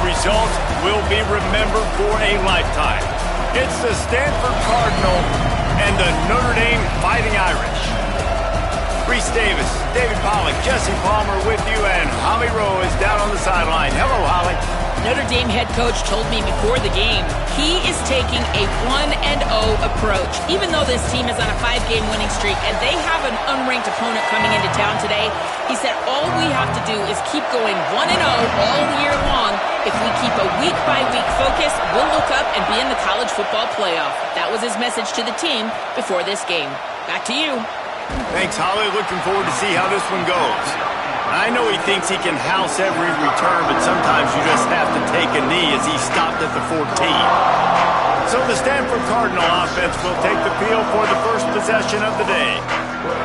results will be remembered for a lifetime. It's the Stanford Cardinal and the Notre Dame Fighting Irish. Reese Davis, David Pollack, Jesse Palmer with you, and Holly Rowe is down on the sideline. Hello, Holly. Notre Dame head coach told me before the game he is taking a 1-0 approach. Even though this team is on a 5-game winning streak and they have an unranked opponent coming into town today, he said all we have to do is keep going 1-0 all year long. If we keep a week-by-week focus, we'll look up and be in the college football playoff. That was his message to the team before this game. Back to you. Thanks, Holly. Looking forward to see how this one goes. I know he thinks he can house every return, but sometimes you just have to take a knee as he stopped at the 14. So the Stanford Cardinal offense will take the field for the first possession of the day.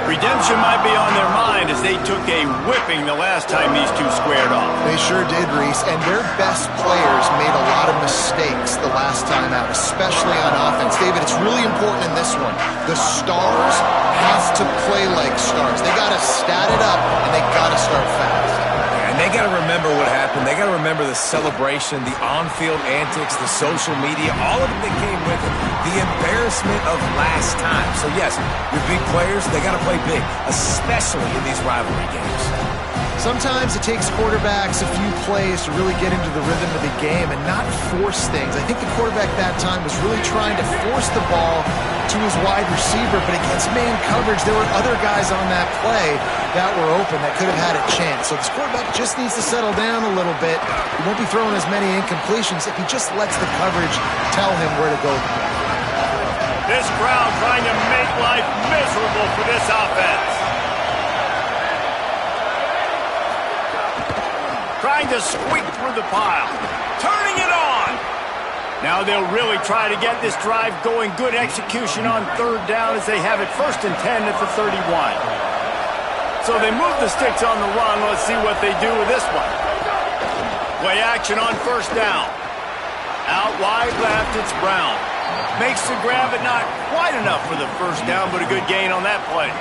Redemption might be on their mind as they took a whipping the last time these two squared off. They sure did, Reese, and their best players made a lot of mistakes the last time out, especially on offense. David, it's really important in this one. The stars have to play like stars. They got to stat it up, and they got to start fast. And they got to remember what happened. They got to remember the celebration, the on-field antics, the social media, all of it that came with it. The embarrassment of last time. So, yes, your big players, they got to play big, especially in these rivalry games. Sometimes it takes quarterbacks a few plays to really get into the rhythm of the game and not force things. I think the quarterback that time was really trying to force the ball to his wide receiver, but against man coverage, there were other guys on that play that were open that could have had a chance. So this quarterback just needs to settle down a little bit. He won't be throwing as many incompletions if he just lets the coverage tell him where to go. This crowd trying to make life miserable for this offense. Trying to squeak through the pile. Turning it on. Now they'll really try to get this drive going. Good execution on third down as they have it 1st and 10 at the 31. So they move the sticks on the run. Let's see what they do with this one. Play action on 1st down. Out wide left, it's Brown. Makes the grab, but not quite enough for the 1st down, but a good gain on that play.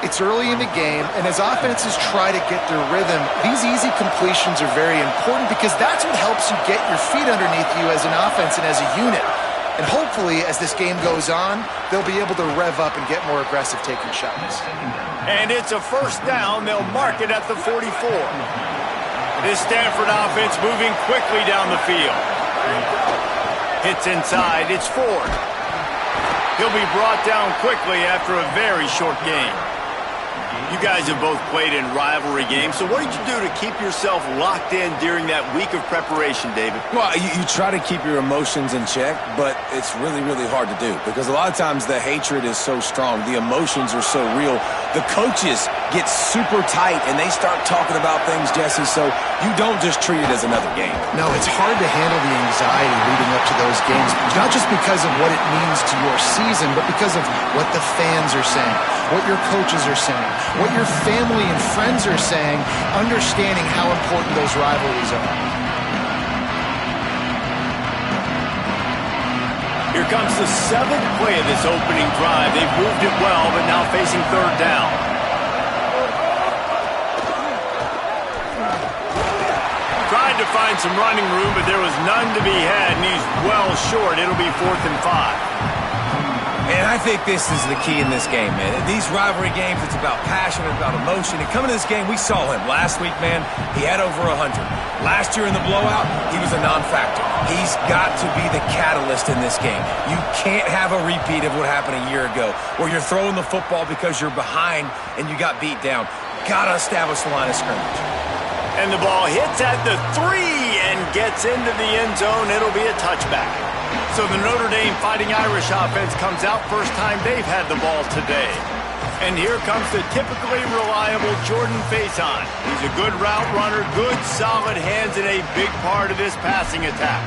It's early in the game, and as offenses try to get their rhythm, these easy completions are very important because that's what helps you get your feet underneath you as an offense and as a unit. And hopefully, as this game goes on, they'll be able to rev up and get more aggressive taking shots. And it's a 1st down. They'll mark it at the 44. This Stanford offense moving quickly down the field. Hits inside. It's Ford. He'll be brought down quickly after a very short game. You guys have both played in rivalry games, so what did you do to keep yourself locked in during that week of preparation, David? Well, you try to keep your emotions in check, but it's really, really hard to do because a lot of times the hatred is so strong. The emotions are so real. The coaches get super tight, and they start talking about things, Jesse, so you don't just treat it as another game. No, it's hard to handle the anxiety leading up to those games, not just because of what it means to your season, but because of what the fans are saying, what your coaches are saying, what your family and friends are saying, understanding how important those rivalries are. Here comes the 7th play of this opening drive. They've moved it well, but now facing 3rd down. Tried to find some running room, but there was none to be had, and he's well short. It'll be 4th and 5. And I think this is the key in this game, man. These rivalry games, it's about passion, it's about emotion. And coming to this game, we saw him last week, man. He had over 100. Last year in the blowout, he was a non-factor. He's got to be the catalyst in this game. You can't have a repeat of what happened a year ago, where you're throwing the football because you're behind and you got beat down. Got to establish the line of scrimmage. And the ball hits at the 3 and gets into the end zone. It'll be a touchback. So the Notre Dame Fighting Irish offense comes out first time they've had the ball today. And here comes the typically reliable Jordan Faison. He's a good route runner, good solid hands, and a big part of this passing attack.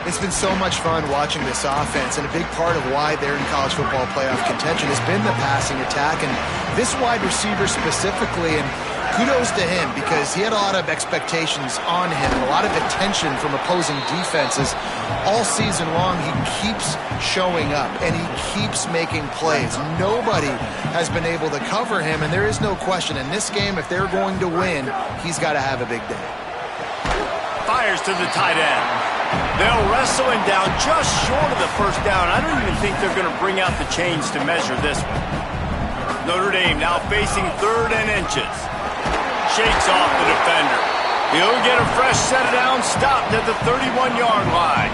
It's been so much fun watching this offense, and a big part of why they're in college football playoff contention has been the passing attack, and this wide receiver specifically, and kudos to him because he had a lot of expectations on him and a lot of attention from opposing defenses. All season long, he keeps showing up, and he keeps making plays. Nobody has been able to cover him, and there is no question in this game, if they're going to win, he's got to have a big day. fires to the tight end. They'll wrestle him down just short of the first down. I don't even think they're going to bring out the chains to measure this one. Notre Dame now facing 3rd and inches. Shakes off the defender. He'll get a fresh set down, stopped at the 31-yard line.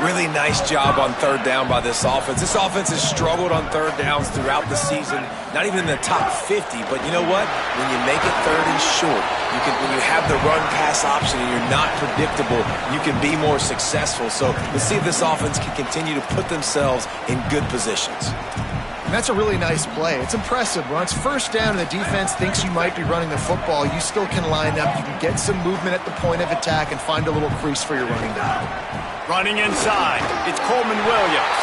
Really nice job on 3rd down by this offense. This offense has struggled on 3rd downs throughout the season. Not even in the top 50, but you know what? When you make it 3rd and short, when you have the run-pass option and you're not predictable, you can be more successful. So let's see if this offense can continue to put themselves in good positions. And that's a really nice play. It's impressive. When it's 1st down and the defense thinks you might be running the football, you still can line up. You can get some movement at the point of attack and find a little crease for your running back. Running inside, it's Coleman Williams.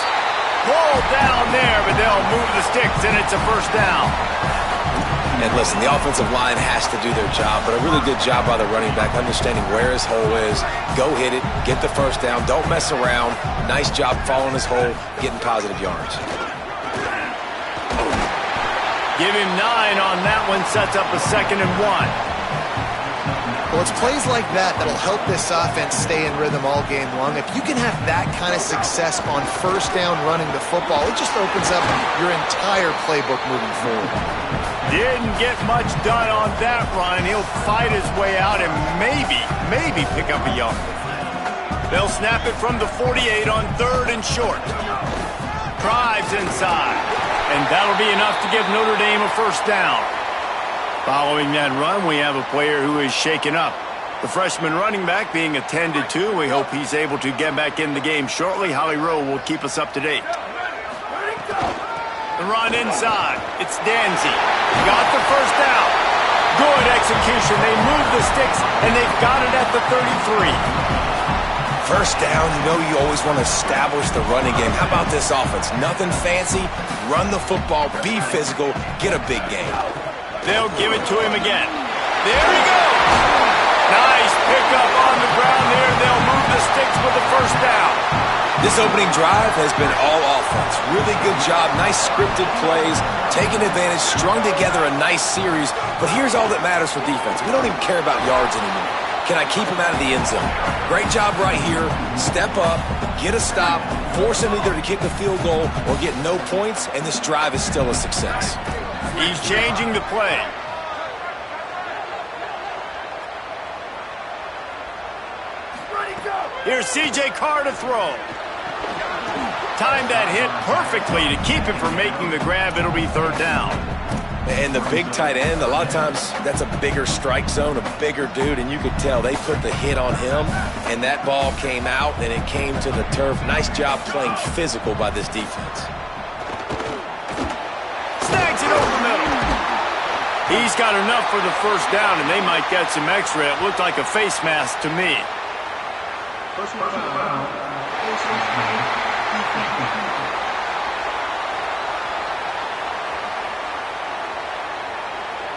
Pulled down there, but they'll move the sticks, and it's a 1st down. And listen, the offensive line has to do their job, but a really good job by the running back, understanding where his hole is. Go hit it, get the 1st down, don't mess around. Nice job following his hole, getting positive yards. Give him 9 on that one, sets up a 2nd and 1. Well, it's plays like that that'll help this offense stay in rhythm all game long. If you can have that kind of success on 1st down running the football, it just opens up your entire playbook moving forward. Didn't get much done on that run. He'll fight his way out and maybe pick up a yard. They'll snap it from the 48 on 3rd and short. Drives inside, and that'll be enough to give Notre Dame a 1st down. Following that run, we have a player who is shaken up. The freshman running back being attended to. We hope he's able to get back in the game shortly. Holly Rowe will keep us up to date. The run inside. It's Danzy. Got the 1st down. Good execution. They move the sticks, and they've got it at the 33. 1st down, you know you always want to establish the running game. How about this offense? Nothing fancy. Run the football, be physical, get a big game. They'll give it to him again. There he goes. Nice pickup on the ground there. They'll move the sticks with the 1st down. This opening drive has been all offense. Really good job. Nice scripted plays. Taking advantage. Strung together a nice series. But here's all that matters for defense. We don't even care about yards anymore. Can I keep him out of the end zone? Great job right here. Step up. Get a stop. Force him either to kick a field goal or get no points. And this drive is still a success. He's changing the play. Here's C.J. Carr to throw. Timed that hit perfectly to keep him from making the grab. It'll be 3rd down. And the big tight end, a lot of times that's a bigger strike zone, a bigger dude, and you could tell they put the hit on him, and that ball came out, and it came to the turf. Nice job playing physical by this defense. Snags it over the middle. He's got enough for the 1st down, and they might get some extra. It looked like a face mask to me.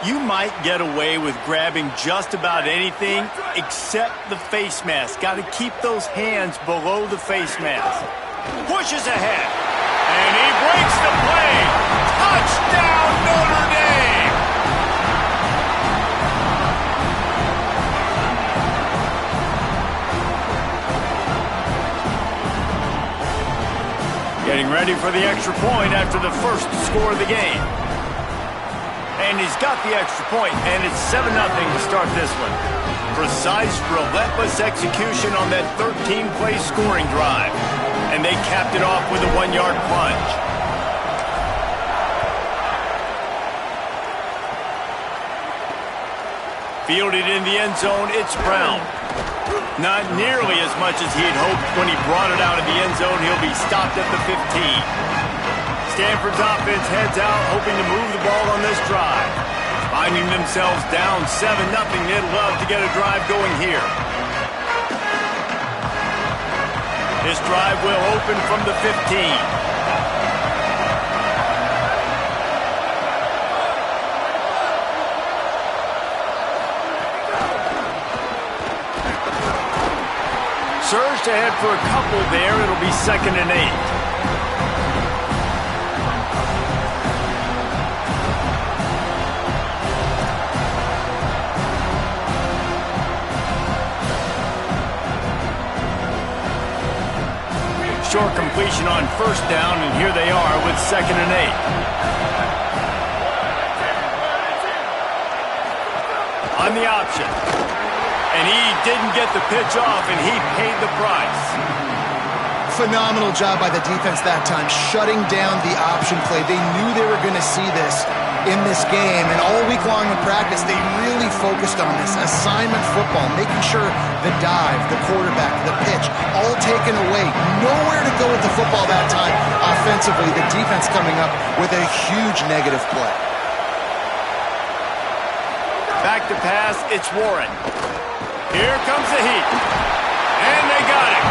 You might get away with grabbing just about anything except the face mask. Got to keep those hands below the face mask. Pushes ahead, and he breaks the play. Touchdown, Notre Dame! Getting ready for the extra point after the 1st score of the game. And he's got the extra point, and it's 7-0 to start this one. Precise, relentless execution on that 13-play scoring drive. And they capped it off with a 1-yard plunge. Fielded in the end zone, it's Brown. Not nearly as much as he had hoped when he brought it out of the end zone. He'll be stopped at the 15. Stanford's offense heads out, hoping to move the ball on this drive. Finding themselves down 7-0, they'd love to get a drive going here. This drive will open from the 15. Surged ahead for a couple there. It'll be 2nd and 8. short completion on first down, and here they are with 2nd and 8. On the option. And he didn't get the pitch off, and he paid the price. Phenomenal job by the defense that time, shutting down the option play. They knew they were going to see this in this game, and all week long in practice, they really focused on this assignment football, making sure the dive, the quarterback, the pitch, all taken away. Nowhere to go with the football that time offensively. The defense coming up with a huge negative play. Back to pass, it's Warren. Here comes the heat. And they got him.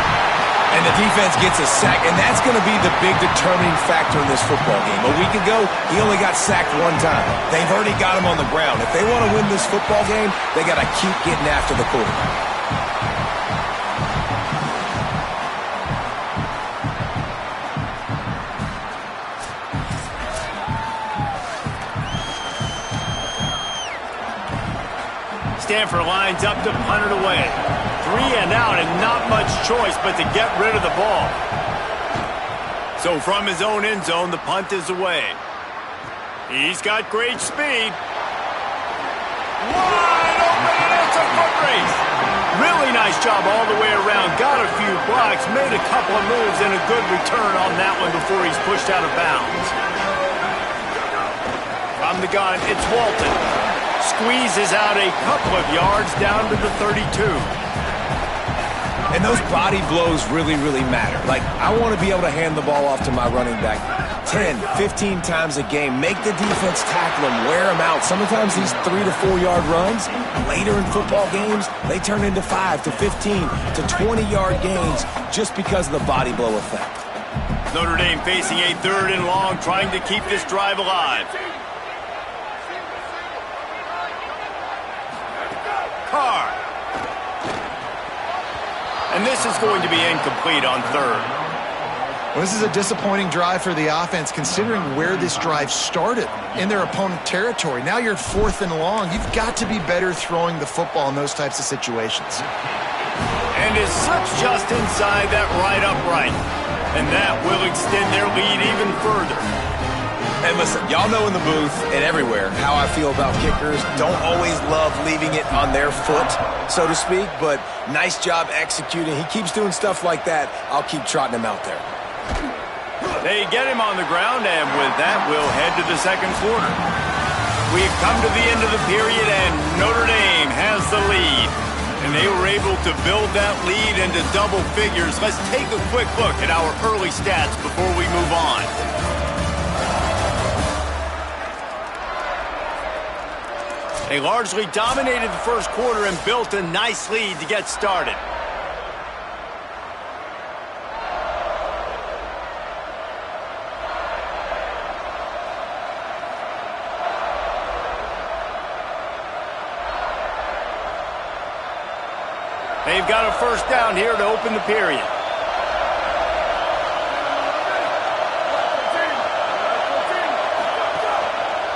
And the defense gets a sack, and that's going to be the big determining factor in this football game. A week ago, he only got sacked 1 time. They've already got him on the ground. If they want to win this football game, they got to keep getting after the quarterback. Stanford lines up to punt it away. 3 and out, and not much choice but to get rid of the ball. So from his own end zone, the punt is away. He's got great speed. Wide open, and it's a foot race. Really nice job all the way around. Got a few blocks, made a couple of moves, and a good return on that one before he's pushed out of bounds. From the gun, it's Walton. Squeezes out a couple of yards down to the 32. And those body blows really, really matter. Like, I want to be able to hand the ball off to my running back 10, 15 times a game. Make the defense tackle him, wear him out. Sometimes these 3 to 4 yard runs, later in football games, they turn into 5 to 15 to 20 yard gains just because of the body blow effect. Notre Dame facing a 3rd and long, trying to keep this drive alive. Carr. And this is going to be incomplete on 3rd. Well, this is a disappointing drive for the offense, considering where this drive started, in their opponent territory. Now you're at 4th and long. You've got to be better throwing the football in those types of situations. And is slips just inside that right upright. And that will extend their lead even further. And listen, y'all know in the booth and everywhere how I feel about kickers. Don't always love leaving it on their foot, so to speak, but nice job executing. He keeps doing stuff like that. I'll keep trotting him out there. They get him on the ground, and with that, we'll head to the 2nd quarter. We've come to the end of the period, and Notre Dame has the lead. And they were able to build that lead into double figures. Let's take a quick look at our early stats before we move on. They largely dominated the first quarter and built a nice lead to get started. They've got a 1st down here to open the period.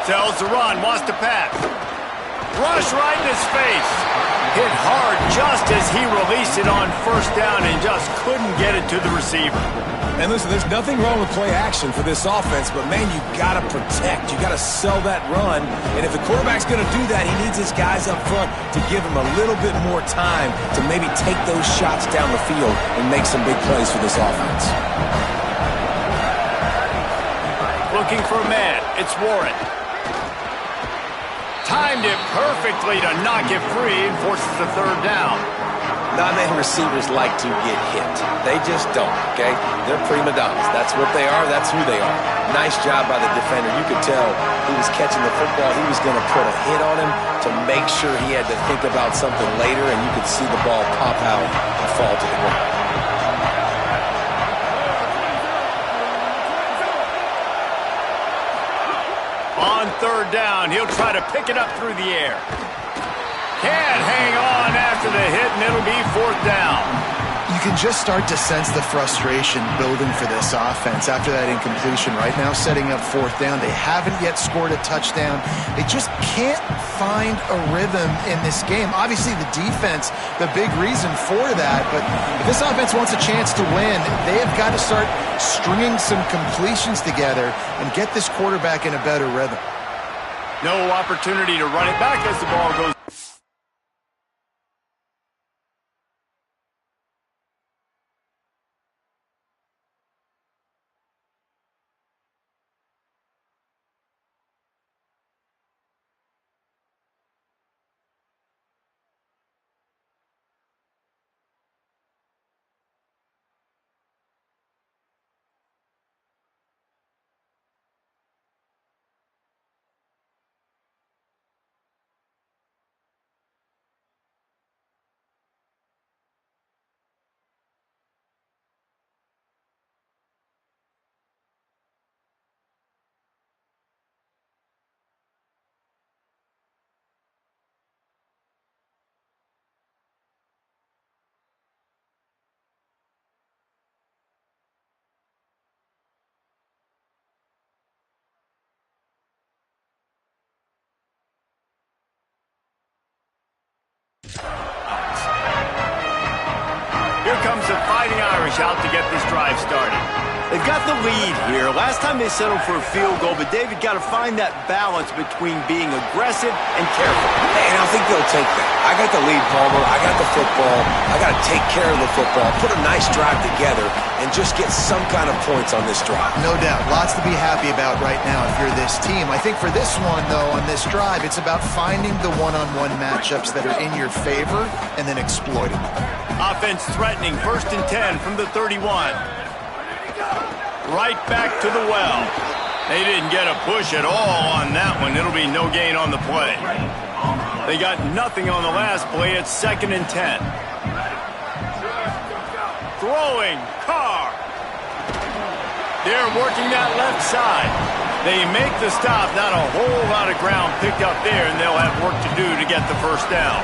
Tells the run, wants to pass. Rush right in his face. Hit hard just as he released it on 1st down and just couldn't get it to the receiver. And listen, there's nothing wrong with play action for this offense, but man, you got to protect. You got to sell that run. And if the quarterback's going to do that, he needs his guys up front to give him a little bit more time to maybe take those shots down the field and make some big plays for this offense. Looking for a man. It's Warren. Timed it perfectly to knock it free and forces the 3rd down. Not many receivers like to get hit. They just don't, okay? They're prima donnas. That's what they are. That's who they are. Nice job by the defender. You could tell he was catching the football. He was going to put a hit on him to make sure he had to think about something later, and you could see the ball pop out and fall to the ground. On 3rd down, he'll try to pick it up through the air. Can't hang on after the hit, and it'll be 4th down. You can just start to sense the frustration building for this offense after that incompletion right now, setting up fourth down. They haven't yet scored a touchdown. They just can't find a rhythm in this game. Obviously, the defense, the big reason for that, but if this offense wants a chance to win, they have got to start stringing some completions together and get this quarterback in a better rhythm. No opportunity to run it back as the ball goes. Here comes the Fighting Irish out to get this drive started. They've got the lead here. Last time they settled for a field goal, but David got to find that balance between being aggressive and careful. Hey, and I think they'll take that. I got the lead, Palmer. I got the football. I got to take care of the football, put a nice drive together, and just get some kind of points on this drive. No doubt. Lots to be happy about right now if you're this team. I think for this one, though, on this drive, it's about finding the one-on-one matchups that are in your favor and then exploiting them. Offense threatening, 1st and 10 from the 31. Right back to the well. They didn't get a push at all on that one. It'll be no gain on the play. They got nothing on the last play. It's 2nd and 10. Throwing, Carr. They're working that left side. They make the stop. Not a whole lot of ground picked up there, and they'll have work to do to get the first down.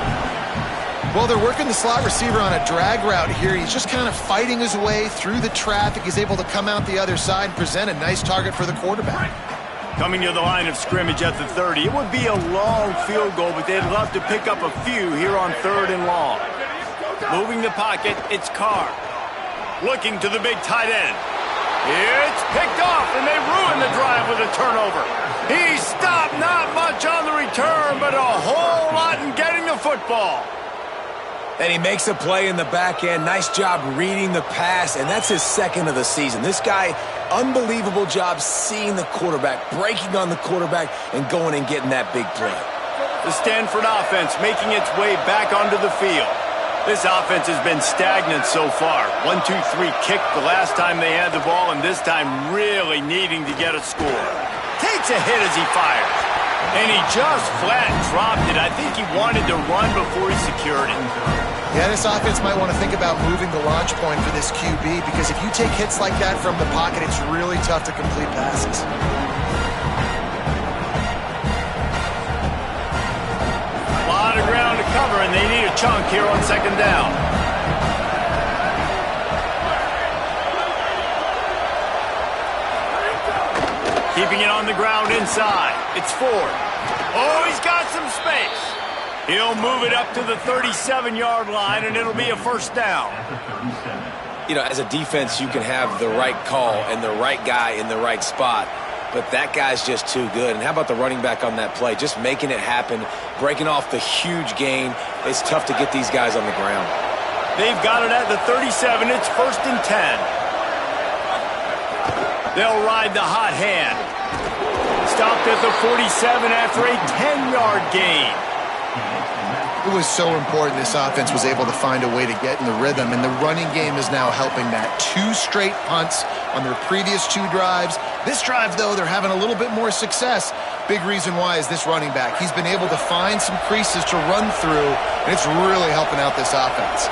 Well, they're working the slot receiver on a drag route here. He's just kind of fighting his way through the traffic. He's able to come out the other side and present a nice target for the quarterback. Coming to the line of scrimmage at the 30. It would be a long field goal, but they'd love to pick up a few here on 3rd and long. Moving the pocket, it's Carr. Looking to the big tight end. It's picked off, and they ruin the drive with a turnover. He stopped, not much on the return, but a whole lot in getting the football. And he makes a play in the back end. Nice job reading the pass, and that's his 2nd of the season. This guy, unbelievable job seeing the quarterback, breaking on the quarterback, and going and getting that big play. The Stanford offense making its way back onto the field. This offense has been stagnant so far. 1-2-3 kick the last time they had the ball, and this time really needing to get a score. Takes a hit as he fires. And he just flat dropped it. I think he wanted to run before he secured it. Yeah, this offense might want to think about moving the launch point for this QB, because if you take hits like that from the pocket, it's really tough to complete passes. A lot of ground to cover, and they need a chunk here on 2nd down. Keeping it on the ground inside. It's Ford. Oh, he's got some space. He'll move it up to the 37-yard line, and it'll be a 1st down. You know, as a defense, you can have the right call and the right guy in the right spot, but that guy's just too good. And how about the running back on that play? Just making it happen, breaking off the huge gain. It's tough to get these guys on the ground. They've got it at the 37. It's 1st and 10. They'll ride the hot hand. Stopped at the 47 after a 10-yard gain. It was so important this offense was able to find a way to get in the rhythm, and the running game is now helping that. 2 straight punts on their previous 2 drives. This drive, though, they're having a little bit more success. Big reason why is this running back. He's been able to find some creases to run through, and it's really helping out this offense.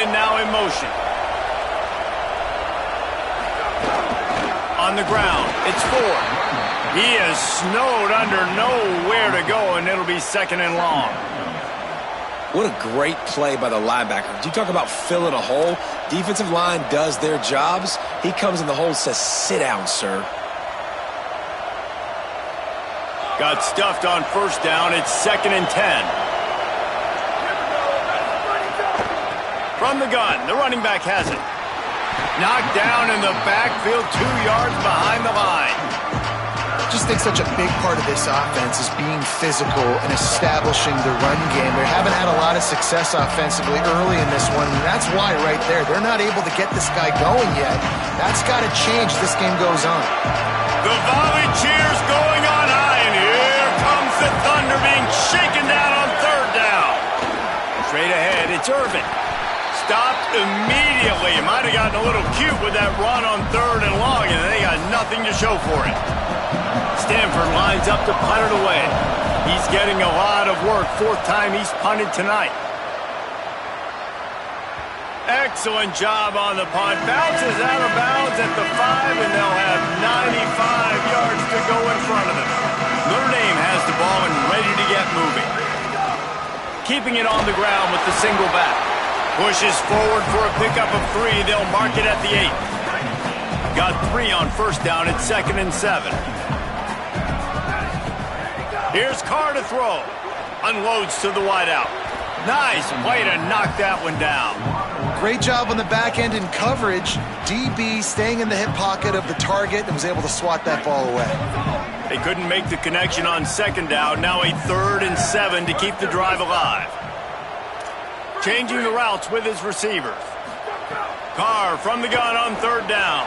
wind now in motion. On the ground, it's Ford. He is snowed under, nowhere to go, and it'll be second and long. What a great play by the linebacker. You talk about filling a hole. Defensive line does their jobs. He comes in the hole and says, sit down, sir. Got stuffed on first down. It's 2nd and 10. From the gun, the running back has it. Knocked down in the backfield, 2 yards behind the line. I just think such a big part of this offense is being physical and establishing the run game. They haven't had a lot of success offensively early in this one, and that's why right there, they're not able to get this guy going yet. That's got to change as this game goes on. The volley cheers going on high, and here comes the thunder being shaken down on third down. Straight ahead, it's Irvin. Stopped immediately. Might have gotten a little cute with that run on third and long, and they got nothing to show for it. Stanford lines up to punt it away. He's getting a lot of work. 4th time he's punted tonight. Excellent job on the punt. Bounces out of bounds at the 5, and they'll have 95 yards to go in front of them. Notre Dame has the ball and ready to get moving. Keeping it on the ground with the single back. Pushes forward for a pickup of 3. They'll mark it at the 8. Got 3 on first down. It's 2nd and 7. Here's Carr to throw. Unloads to the wideout. Nice play to knock that one down. Great job on the back end in coverage. DB staying in the hip pocket of the target and was able to swat that ball away. They couldn't make the connection on 2nd down. Now a 3rd and 7 to keep the drive alive. Changing the routes with his receivers. Carr from the gun on 3rd down.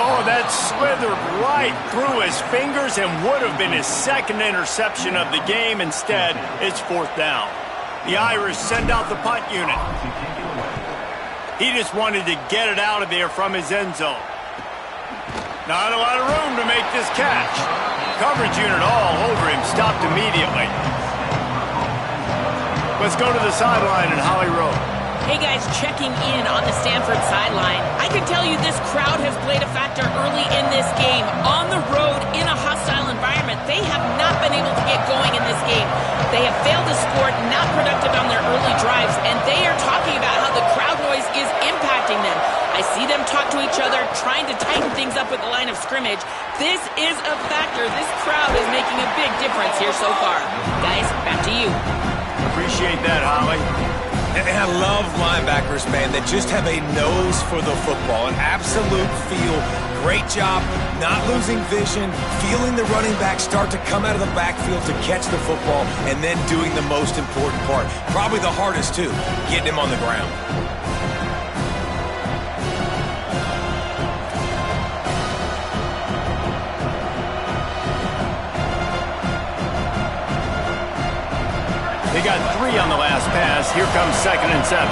Oh, that slithered right through his fingers and would have been his 2nd interception of the game. Instead, it's 4th down. The Irish send out the punt unit. He just wanted to get it out of there from his end zone. Not a lot of room to make this catch. Coverage unit all over him, stopped immediately. Let's go to the sideline in Holly Rowe. Hey guys, checking in on the Stanford sideline. I can tell you this crowd has played a factor early in this game. On the road, in a hostile environment, they have not been able to get going in this game. They have failed to score, not productive on their early drives, and they are talking about how the crowd noise is impacting them. I see them talk to each other, trying to tighten things up with the line of scrimmage. This is a factor. This crowd is making a big difference here so far. Guys, back to you. Appreciate that, Holly. And I love linebackers, man, that just have a nose for the football, an absolute feel. Great job not losing vision, feeling the running back start to come out of the backfield to catch the football, and then doing the most important part. Probably the hardest, too, getting him on the ground. They got 3 on the last pass. Here comes 2nd and 7.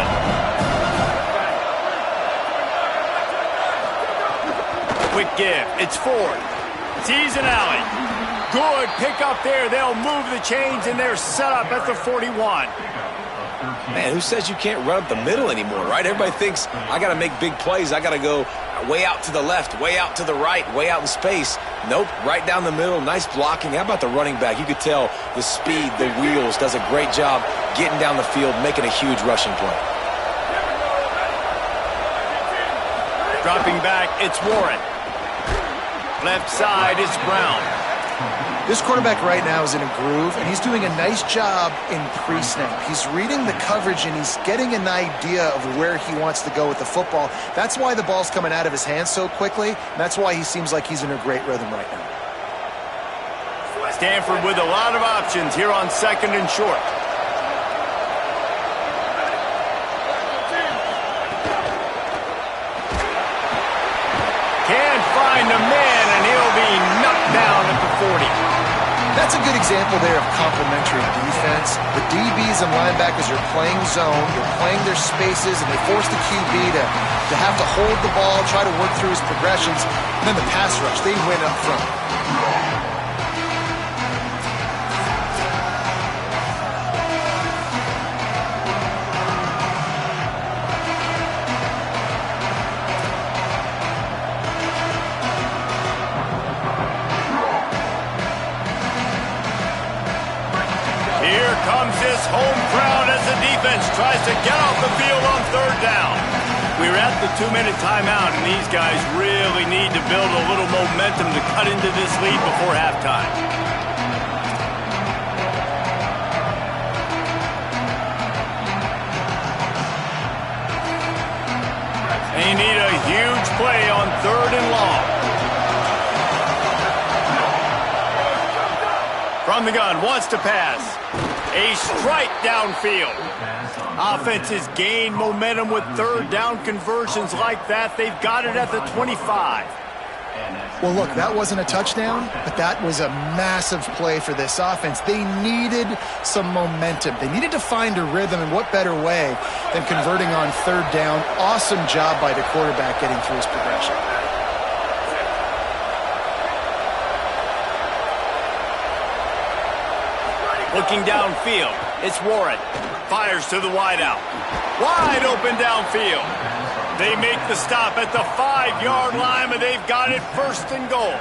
Quick give. It's Ford. Sees an alley. Good pick up there. They'll move the chains, and they're set up at the 41. Man, who says you can't run up the middle anymore, right? Everybody thinks, I got to make big plays. I got to go way out to the left, way out to the right, way out in space. Nope, right down the middle. Nice blocking. How about the running back? You could tell the speed, the wheels, does a great job getting down the field, making a huge rushing play. Dropping back, it's Warren. Left side is Brown. This quarterback right now is in a groove, and he's doing a nice job in pre-snap. He's reading the coverage, and he's getting an idea of where he wants to go with the football. That's why the ball's coming out of his hands so quickly, and that's why he seems like he's in a great rhythm right now. Stanford with a lot of options here on 2nd and short. Can't find a man, and he'll be knocked down at the 40. That's a good example there of complementary defense. The DBs and linebackers are playing zone, they're playing their spaces, and they force the QB to have to hold the ball, try to work through his progressions, and then the pass rush, they win up front. tries to get off the field on third down. We're at the 2-minute timeout, and these guys really need to build a little momentum to cut into this lead before halftime. They need a huge play on third and long. From the gun, wants to pass. A strike downfield. Offenses gain momentum with third down conversions like that. They've got it at the 25. Well, look, that wasn't a touchdown, but that was a massive play for this offense. They needed some momentum. They needed to find a rhythm, and what better way than converting on third down. Awesome job by the quarterback getting through his progression. Looking downfield, it's Warren. Fires to the wideout. Wide open downfield. They make the stop at the 5-yard line, and they've got it first and goal.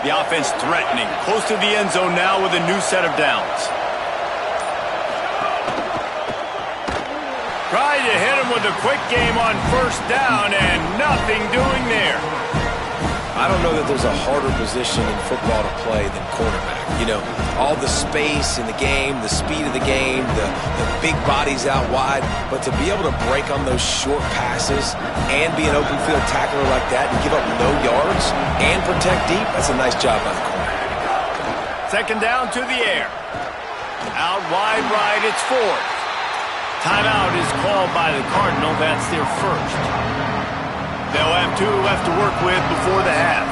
The offense threatening, close to the end zone now with a new set of downs. Tried to hit him with a quick game on first down, and nothing doing there. I don't know that there's a harder position in football to play than quarterback. You know, all the space in the game, the speed of the game, the big bodies out wide. But to be able to break on those short passes and be an open field tackler like that and give up no yards and protect deep, that's a nice job by the corner. Second down to the air. Out wide right, it's Ford. Timeout is called by the Cardinal. That's their first. They'll have 2 left to work with before the half.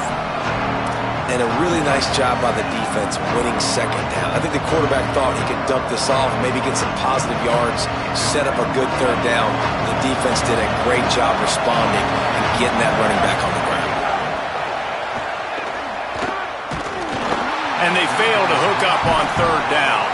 And a really nice job by the defense winning second down. I think the quarterback thought he could dump this off, maybe get some positive yards, set up a good third down. The defense did a great job responding and getting that running back on the ground. And they fail to hook up on third down.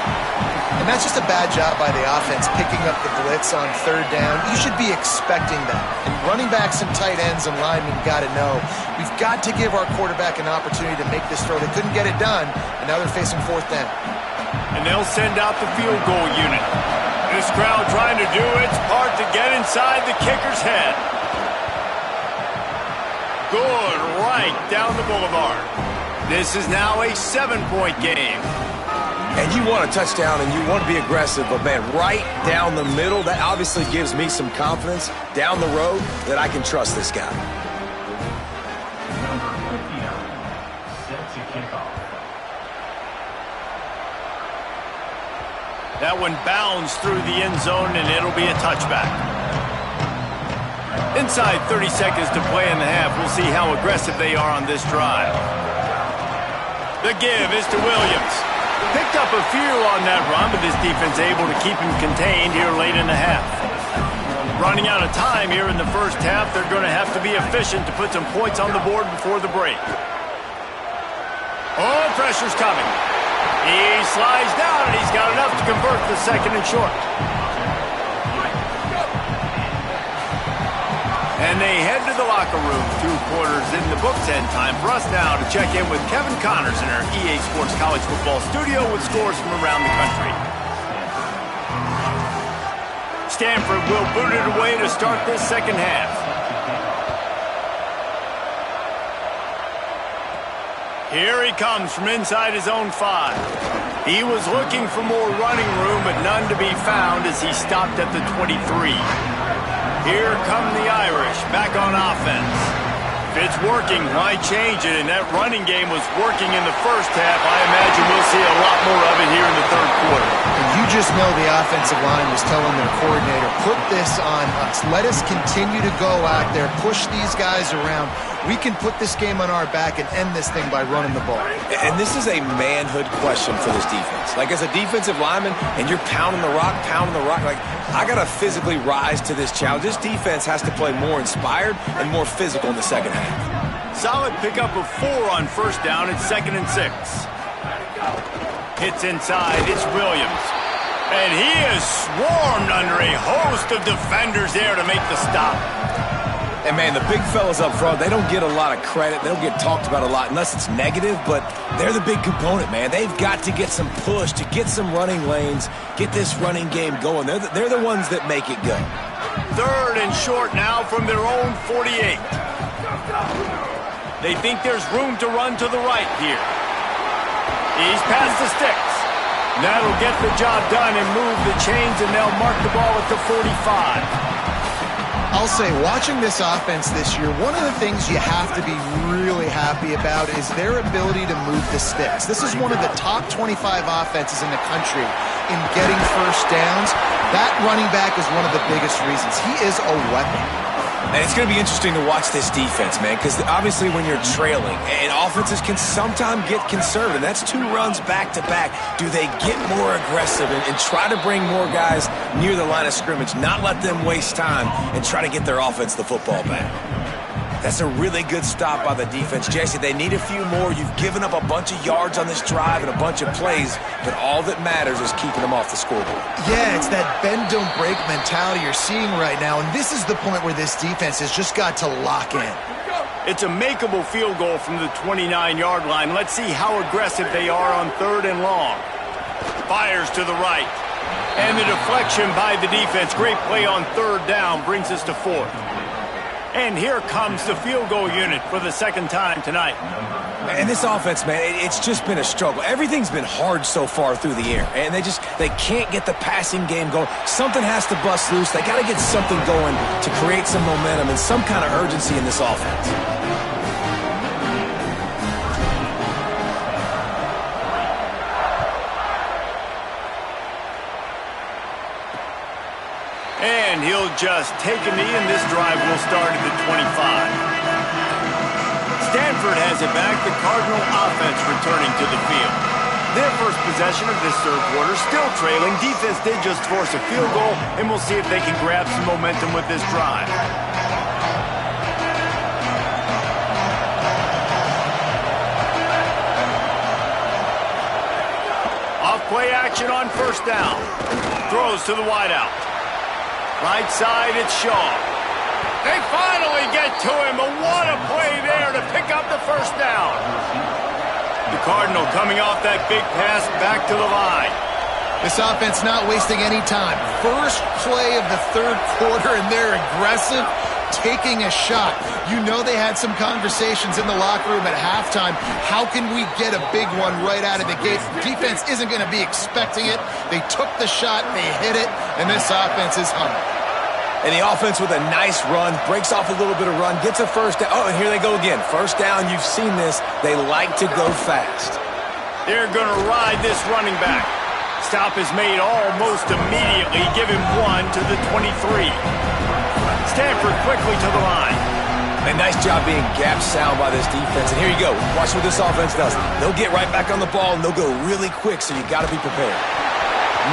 And that's just a bad job by the offense, picking up the blitz on third down. You should be expecting that. And running backs and tight ends and linemen got to know, we've got to give our quarterback an opportunity to make this throw. They couldn't get it done, and now they're facing fourth down. And they'll send out the field goal unit. This crowd trying to do its part to get inside the kicker's head. Good, right down the boulevard. This is now a 7-point game. And you want a touchdown and you want to be aggressive, but man, right down the middle, that obviously gives me some confidence down the road that I can trust this guy. Number 59, set to kick off. That one bounds through the end zone, and it'll be a touchback. Inside 30 seconds to play in the half. We'll see how aggressive they are on this drive. The give is to Williams. Picked up a few on that run, but this defense able to keep him contained here late in the half. Running out of time here in the first half, they're going to have to be efficient to put some points on the board before the break. Oh, pressure's coming. He slides down, and he's got enough to convert the second and short. And they head to the locker room. 2 quarters in the books, and time for us now to check in with Kevin Connors in our EA Sports College Football studio with scores from around the country. Stanford will boot it away to start this second half. Here he comes from inside his own 5. He was looking for more running room, but none to be found as he stopped at the 23. Here come the Irish, back on offense. If it's working, why change it? And that running game was working in the first half. I imagine we'll see a lot more of it here in the third quarter. And you just know the offensive line was telling their coordinator, put this on us. Let us continue to go out there, push these guys around. We can put this game on our back and end this thing by running the ball. And this is a manhood question for this defense. Like, as a defensive lineman, and you're pounding the rock, like, I got to physically rise to this challenge. This defense has to play more inspired and more physical in the second half. Solid pickup of 4 on first down. It's 2nd and 6. Hits inside. It's Williams. And he is swarmed under a host of defenders there to make the stop. And And, man, the big fellas up front, they don't get a lot of credit. They don't get talked about a lot unless it's negative, but they're the big component, man. They've got to get some push, to get some running lanes, get this running game going. They're the ones that make it go. 3rd and short now from their own 48. They think there's room to run to the right here. He's past the sticks. That'll get the job done and move the chains, and they'll mark the ball at the 45. I'll say, watching this offense this year, one of the things you have to be really happy about is their ability to move the sticks. This is one of the top 25 offenses in the country in getting first downs. That running back is one of the biggest reasons. He is a weapon. And it's going to be interesting to watch this defense, man, because obviously when you're trailing, and offenses can sometimes get conservative. That's 2 runs back-to-back. Do they get more aggressive and try to bring more guys near the line of scrimmage, not let them waste time, and try to get their offense the football back? That's a really good stop by the defense. Jesse, they need a few more. You've given up a bunch of yards on this drive and a bunch of plays, but all that matters is keeping them off the scoreboard. Yeah, it's that bend-don't-break mentality you're seeing right now, and this is the point where this defense has just got to lock in. It's a makeable field goal from the 29-yard line. Let's see how aggressive they are on 3rd and long. Fires to the right. And the deflection by the defense. Great play on 3rd down brings us to 4th. And here comes the field goal unit for the 2nd time tonight. And this offense, man, it's just been a struggle. Everything's been hard so far through the air. And they can't get the passing game going. Something has to bust loose. They got to get something going to create some momentum and some kind of urgency in this offense. And he'll just take a knee, and this drive will start at the 25. Stanford has it back, the Cardinal offense returning to the field. Their first possession of this 3rd quarter, still trailing. Defense did just force a field goal, and we'll see if they can grab some momentum with this drive. Off play action on 1st down. Throws to the wideout. Right side, it's Shaw. They finally get to him, but what a play there to pick up the 1st down. The Cardinal coming off that big pass back to the line. This offense not wasting any time. First play of the 3rd quarter, and they're aggressive, taking a shot. You know they had some conversations in the locker room at halftime. How can we get a big one right out of the gate? Defense isn't going to be expecting it. They took the shot, they hit it, and this offense is humming. And the offense with a nice run, breaks off a little bit of run, gets a 1st down. Oh, and here they go again. 1st down, you've seen this. They like to go fast. They're going to ride this running back. Stop is made almost immediately. Give him 1 to the 23. Stanford quickly to the line. A nice job being gap sound by this defense. And here you go. Watch what this offense does. They'll get right back on the ball, and they'll go really quick, so you got to be prepared.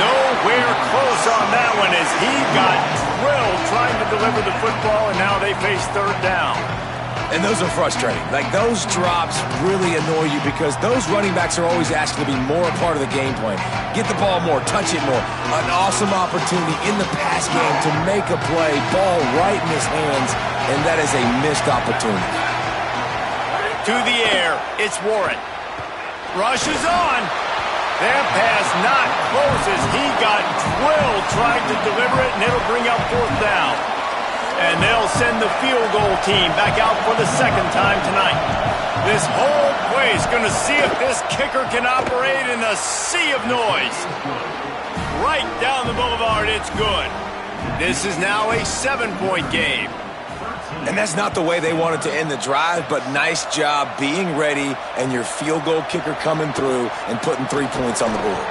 Nowhere close on that one as he got drilled trying to deliver the football, and now they face 3rd down. And those are frustrating. Like, those drops really annoy you because those running backs are always asked to be more a part of the game plan. Get the ball more, touch it more. An awesome opportunity in the pass game to make a play, ball right in his hands, and that is a missed opportunity. To the air, it's Warren. Rushes on. That pass not close as he got drilled trying to deliver it, and it'll bring up 4th down. And they'll send the field goal team back out for the 2nd time tonight. This whole place going to see if this kicker can operate in a sea of noise. Right down the boulevard, it's good. This is now a 7-point game. And that's not the way they wanted to end the drive, but nice job being ready and your field goal kicker coming through and putting 3 points on the board.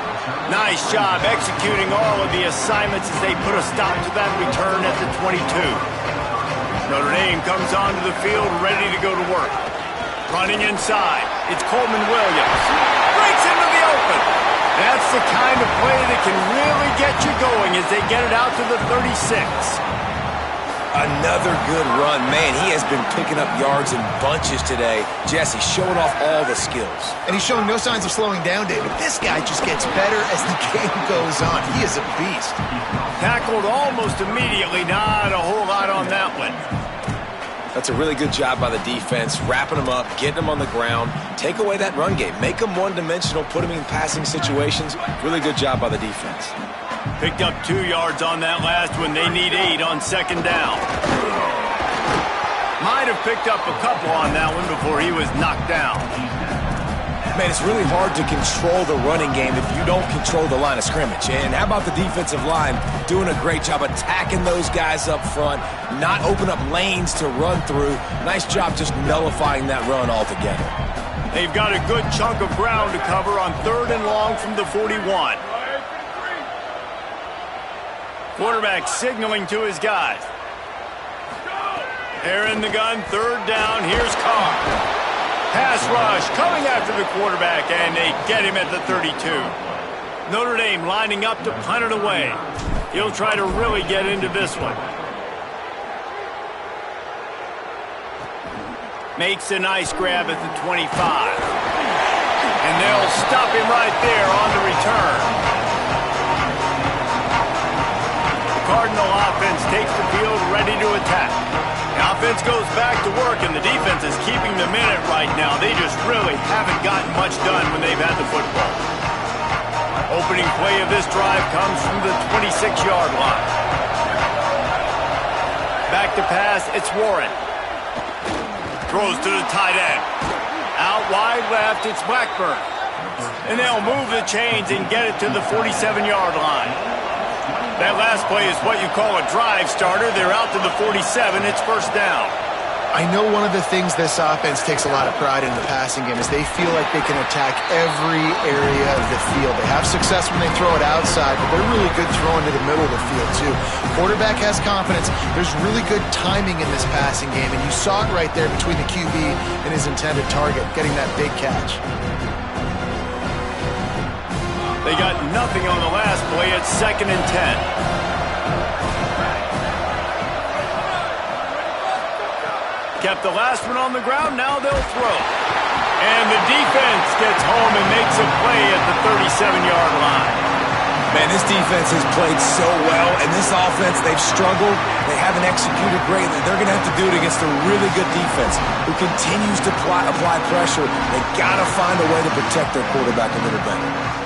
Nice job executing all of the assignments as they put a stop to that return at the 22. Notre Dame comes onto the field ready to go to work. Running inside, it's Coleman Williams. Breaks into the open. That's the kind of play that can really get you going as they get it out to the 36. Another good run. Man, he has been picking up yards in bunches today. Jesse showing off all the skills. And he's showing no signs of slowing down, David. This guy just gets better as the game goes on. He is a beast. Tackled almost immediately. Not a whole lot on that one. That's a really good job by the defense, wrapping them up, getting them on the ground, take away that run game, make them one-dimensional, put them in passing situations. Really good job by the defense. Picked up 2 yards on that last one. They need 8 on second down. Might have picked up a couple on that one before he was knocked down. Man, it's really hard to control the running game if you don't control the line of scrimmage. And how about the defensive line doing a great job attacking those guys up front, not open up lanes to run through. Nice job just nullifying that run altogether. They've got a good chunk of ground to cover on 3rd and long from the 41. Quarterback signaling to his guys. They're in the gun, 3rd down. Here's Carr. Pass rush coming after the quarterback, and they get him at the 32. Notre Dame lining up to punt it away. He'll try to really get into this one. Makes a nice grab at the 25. And they'll stop him right there on the return. The Cardinal offense takes the field ready to attack. The offense goes back to work, and the defense is keeping them in it right now. They just really haven't gotten much done when they've had the football. Opening play of this drive comes from the 26-yard line. Back to pass, it's Warren. Throws to the tight end. Out wide left, it's Blackburn. And they'll move the chains and get it to the 47-yard line. That last play is what you call a drive starter. They're out to the 47. It's 1st down. I know one of the things this offense takes a lot of pride in the passing game is they feel like they can attack every area of the field. They have success when they throw it outside, but they're really good throwing to the middle of the field, too. Quarterback has confidence. There's really good timing in this passing game, and you saw it right there between the QB and his intended target, getting that big catch. They got nothing on the last play. It's 2nd and 10. Kept the last one on the ground. Now they'll throw. And the defense gets home and makes a play at the 37-yard line. Man, this defense has played so well, and this offense, they've struggled. They haven't executed greatly. They're going to have to do it against a really good defense who continues to apply pressure. They got to find a way to protect their quarterback a little better.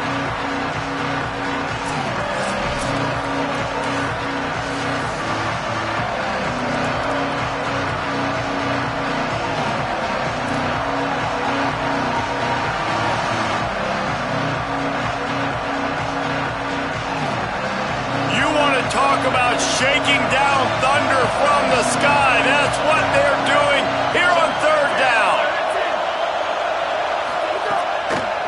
Talk about shaking down thunder from the sky. That's what they're doing here on 3rd down.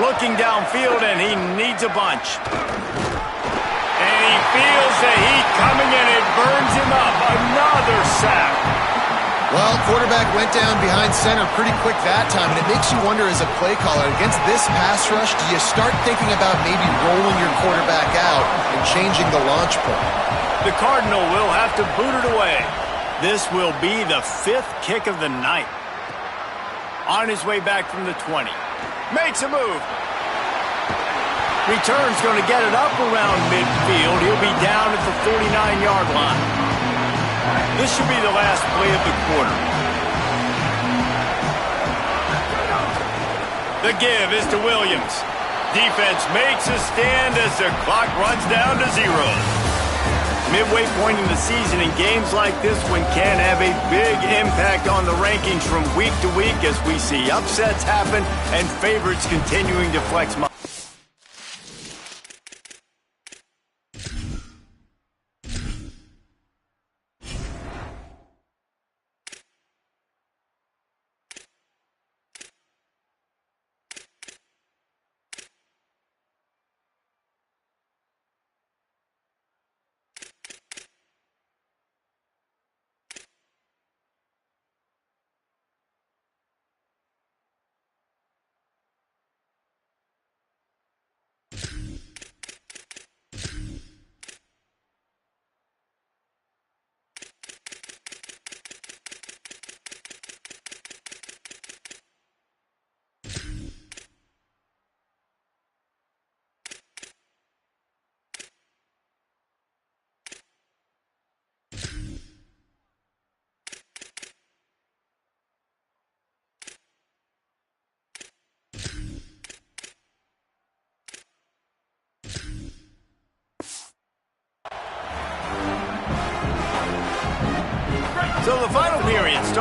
Looking downfield, and he needs a bunch. And he feels the heat coming, and it burns him up. Another sack. Well, quarterback went down behind center pretty quick that time, and it makes you wonder as a play caller, against this pass rush, do you start thinking about maybe rolling your quarterback out and changing the launch point? The Cardinal will have to boot it away. This will be the 5th kick of the night. On his way back from the 20. Makes a move. Return's going to get it up around midfield. He'll be down at the 49-yard line. This should be the last play of the quarter. The give is to Williams. Defense makes a stand as the clock runs down to 0. Midway point in the season, in games like this one can have a big impact on the rankings from week to week as we see upsets happen and favorites continuing to flex muscle.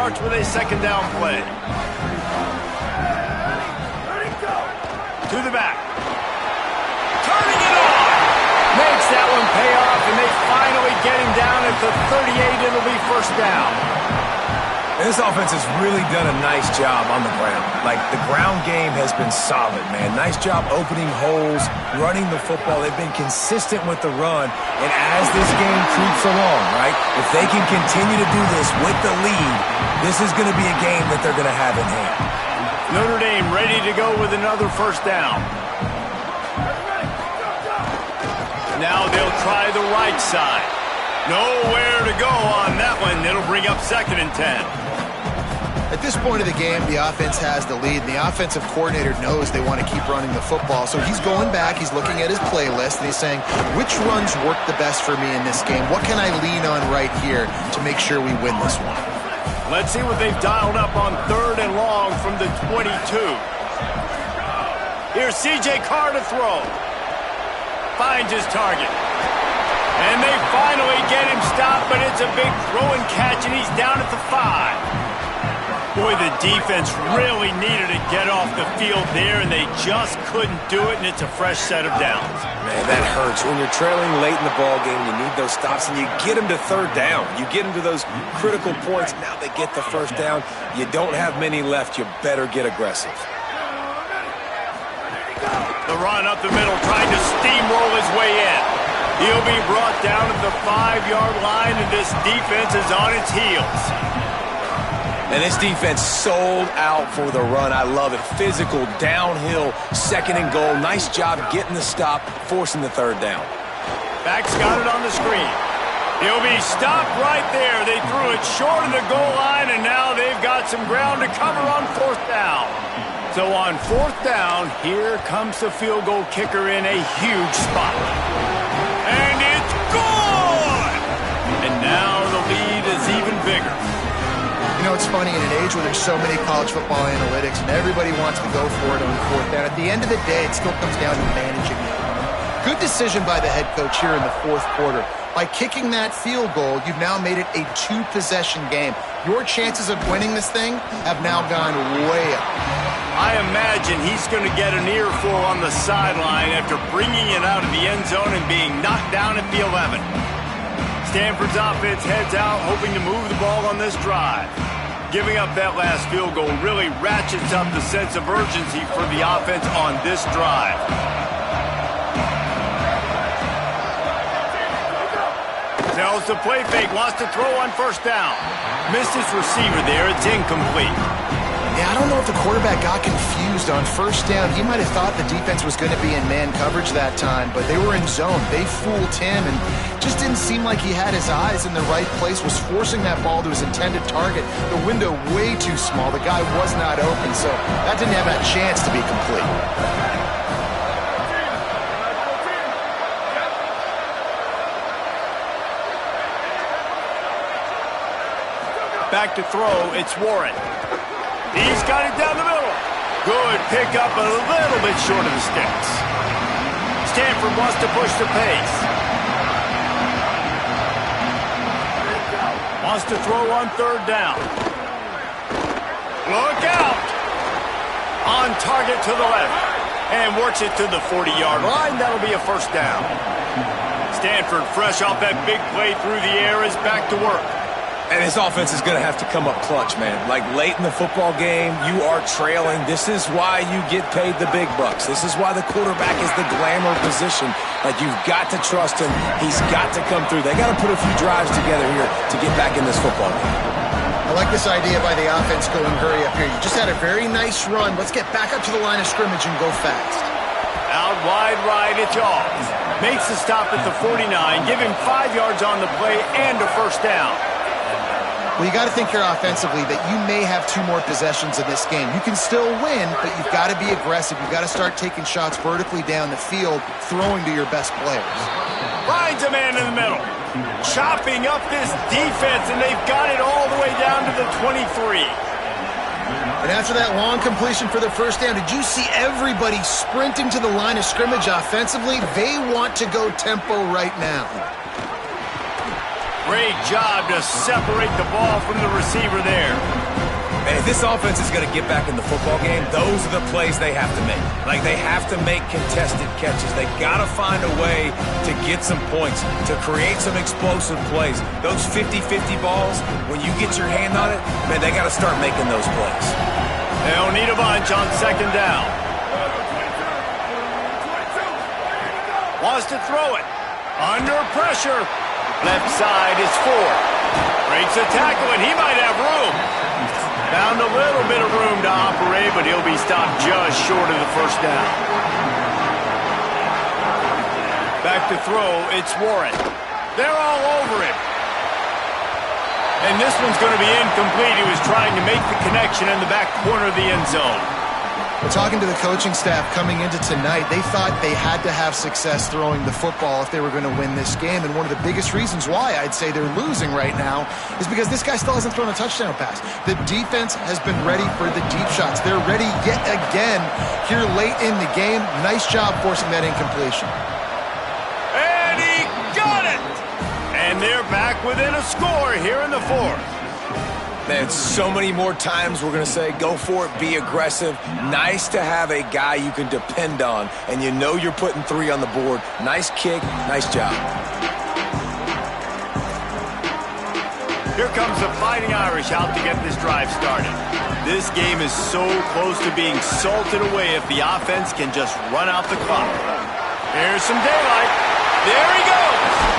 starts with a second down play. To the back. Turning it on. Makes that one pay off, and they finally get him down at the 38. It'll be first down. And this offense has really done a nice job on the ground. Like, the ground game has been solid, man. Nice job opening holes, running the football. They've been consistent with the run. And as this game creeps along, right, if they can continue to do this with the lead, this is going to be a game that they're going to have in hand. Notre Dame ready to go with another first down. Now they'll try the right side. Nowhere to go on that one. It'll bring up 2nd and 10. At this point of the game, the offense has the lead, and the offensive coordinator knows they want to keep running the football. So he's going back, he's looking at his playlist, and he's saying, which runs work the best for me in this game? What can I lean on right here to make sure we win this one? Let's see what they've dialed up on 3rd and long from the 22. Here's C.J. Carr to throw. Finds his target. And they finally get him stopped, but it's a big throw and catch, and he's down at the 5. Boy, the defense really needed to get off the field there, and they just couldn't do it, and it's a fresh set of downs. Man, that hurts. When you're trailing late in the ball game, you need those stops, and you get them to 3rd down. You get them to those critical points. Now they get the first down. You don't have many left. You better get aggressive. The run up the middle, trying to steamroll his way in. He'll be brought down at the 5-yard line, and this defense is on its heels. And this defense sold out for the run. I love it. Physical, downhill, 2nd and goal. Nice job getting the stop, forcing the 3rd down. Back's got it on the screen. He'll be stopped right there. They threw it short of the goal line, and now they've got some ground to cover on 4th down. So on 4th down, here comes the field goal kicker in a huge spot. And it's good! And now the lead is even bigger. You know, it's funny, in an age where there's so many college football analytics and everybody wants to go for it on 4th down, at the end of the day, it still comes down to managing the opponent. Good decision by the head coach here in the 4th quarter. By kicking that field goal, you've now made it a 2-possession game. Your chances of winning this thing have now gone way up. I imagine he's going to get an earful on the sideline after bringing it out of the end zone and being knocked down at the 11. Stanford's offense heads out, hoping to move the ball on this drive. Giving up that last field goal really ratchets up the sense of urgency for the offense on this drive. Tells the play fake, wants to throw on 1st down. Missed his receiver there, it's incomplete. Yeah, I don't know if the quarterback got confused on 1st down. He might have thought the defense was going to be in man coverage that time, but they were in zone. They fooled him and just didn't seem like he had his eyes in the right place, was forcing that ball to his intended target. The window way too small. The guy was not open, so that didn't have that chance to be complete. Back to throw, it's Warren. He's got it down the middle. Good pickup, a little bit short of the sticks. Stanford wants to push the pace. Wants to throw on 3rd down. Look out! On target to the left. And works it to the 40-yard line. That'll be a 1st down. Stanford, fresh off that big play through the air, is back to work. And his offense is going to have to come up clutch, man. Like, late in the football game, you are trailing. This is why you get paid the big bucks. This is why the quarterback is the glamour position. Like, you've got to trust him. He's got to come through. They got to put a few drives together here to get back in this football game. I like this idea by the offense going hurry up here. You just had a very nice run. Let's get back up to the line of scrimmage and go fast. Out wide right, it's off. Makes the stop at the 49. Give him 5 yards on the play and a 1st down. Well, you got to think here offensively that you may have 2 more possessions in this game. You can still win, but you've got to be aggressive. You've got to start taking shots vertically down the field, throwing to your best players. Finds a man in the middle. Chopping up this defense, and they've got it all the way down to the 23. And after that long completion for the 1st down, did you see everybody sprinting to the line of scrimmage offensively? They want to go tempo right now. Great job to separate the ball from the receiver there. And if this offense is going to get back in the football game, those are the plays they have to make. Like, they have to make contested catches. They got to find a way to get some points, to create some explosive plays. Those 50-50 balls, when you get your hand on it, man, they got to start making those plays. They'll need a bunch on second down. Wants to throw it. Under pressure. Left side is Ford. Breaks a tackle, and he might have room. Found a little bit of room to operate, but he'll be stopped just short of the first down. Back to throw, it's Warren. They're all over him. And this one's going to be incomplete. He was trying to make the connection in the back corner of the end zone. Well, talking to the coaching staff coming into tonight, they thought they had to have success throwing the football if they were going to win this game. And one of the biggest reasons why I'd say they're losing right now is because this guy still hasn't thrown a touchdown pass. The defense has been ready for the deep shots. They're ready yet again here late in the game. Nice job forcing that incompletion. And he got it! And they're back within a score here in the fourth. Man, so many more times we're going to say, go for it, be aggressive. Nice to have a guy you can depend on, and you know you're putting 3 on the board. Nice kick, nice job. Here comes the Fighting Irish out to get this drive started. This game is so close to being salted away if the offense can just run out the clock. Here's some daylight. There he goes!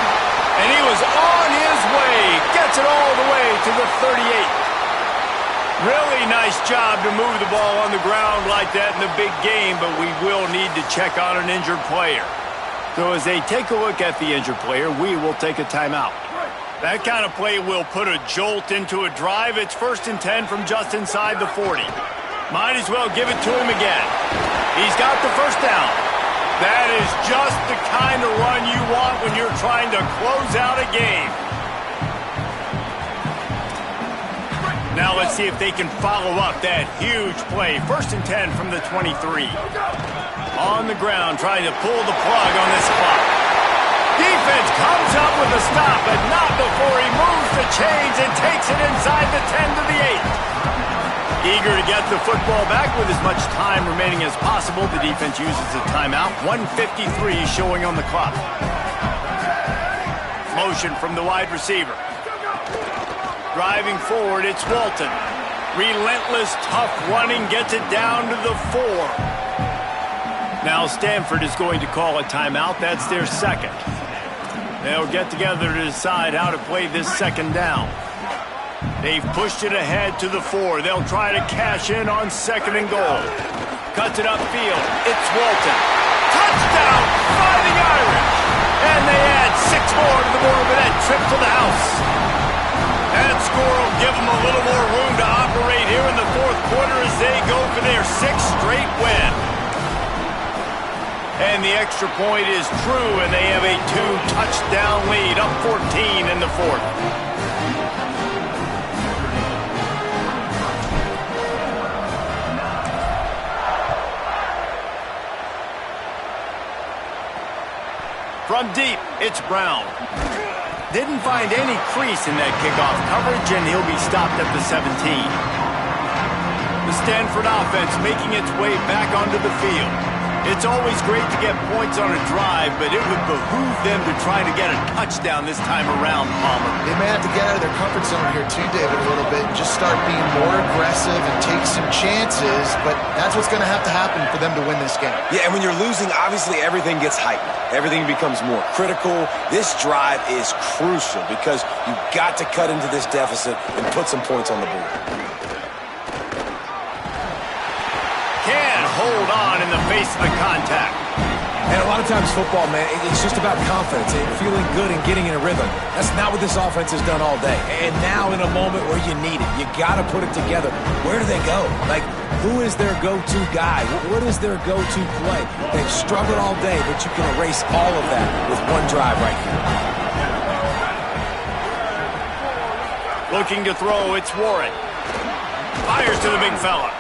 And he was on his way. Gets it all the way to the 38. Really nice job to move the ball on the ground like that in the big game, but we will need to check on an injured player. So as they take a look at the injured player, we will take a timeout. That kind of play will put a jolt into a drive. It's 1st and 10 from just inside the 40. Might as well give it to him again. He's got the first down. That is just the kind of run you want when you're trying to close out a game. Now let's see if they can follow up that huge play. 1st and 10 from the 23. On the ground, trying to pull the plug on this clock. Defense comes up with a stop, but not before he moves the chains and takes it inside the 10 to the 8. Eager to get the football back with as much time remaining as possible. The defense uses a timeout. 1:53 showing on the clock. Motion from the wide receiver. Driving forward, it's Walton. Relentless, tough running, gets it down to the 4. Now Stanford is going to call a timeout. That's their second. They'll get together to decide how to play this second down. They've pushed it ahead to the 4. They'll try to cash in on 2nd and goal. Cuts it upfield. It's Walton. Touchdown, Fighting Irish! And they add 6 more to the board with that trip to the house. That score will give them a little more room to operate here in the 4th quarter as they go for their 6th straight win. And the extra point is true, and they have a 2-touchdown lead, up 14 in the 4th. From deep, it's Brown. Didn't find any crease in that kickoff coverage, and he'll be stopped at the 17. The Stanford offense making its way back onto the field. It's always great to get points on a drive, but it would behoove them to try to get a touchdown this time around, Palmer. They may have to get out of their comfort zone here too, David, a little bit, and just start being more aggressive and take some chances, but that's what's going to have to happen for them to win this game. Yeah, and when you're losing, obviously everything gets heightened. Everything becomes more critical. This drive is crucial because you've got to cut into this deficit and put some points on the board. Can't hold on in the face of the contact. And a lot of times football, man, it's just about confidence and feeling good and getting in a rhythm. That's not what this offense has done all day. And now in a moment where you need it, you got to put it together. Where do they go? Like, who is their go-to guy? What is their go-to play? They've struggled all day, but you can erase all of that with one drive right here. Looking to throw, it's Warren. Fires to the big fella.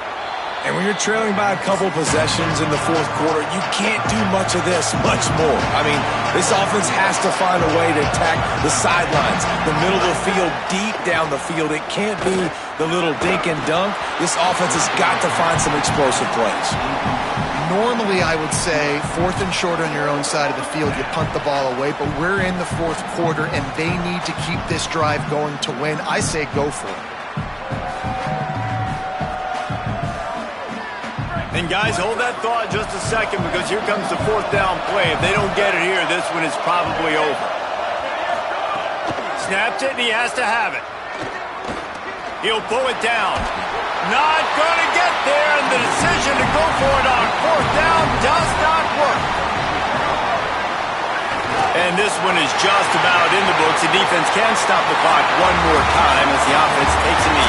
And when you're trailing by a couple possessions in the fourth quarter, you can't do much of this, much more. I mean, this offense has to find a way to attack the sidelines, the middle of the field, deep down the field. It can't be the little dink and dunk. This offense has got to find some explosive plays. Normally, I would say, 4th and short on your own side of the field, you punt the ball away, but we're in the fourth quarter, and they need to keep this drive going to win. I say go for it. And guys, hold that thought just a second, because here comes the 4th down play. If they don't get it here, this one is probably over. Snapped it, and he has to have it. He'll pull it down. Not going to get there, and the decision to go for it on 4th down does not work. And this one is just about in the books. The defense can stop the clock one more time as the offense takes a knee.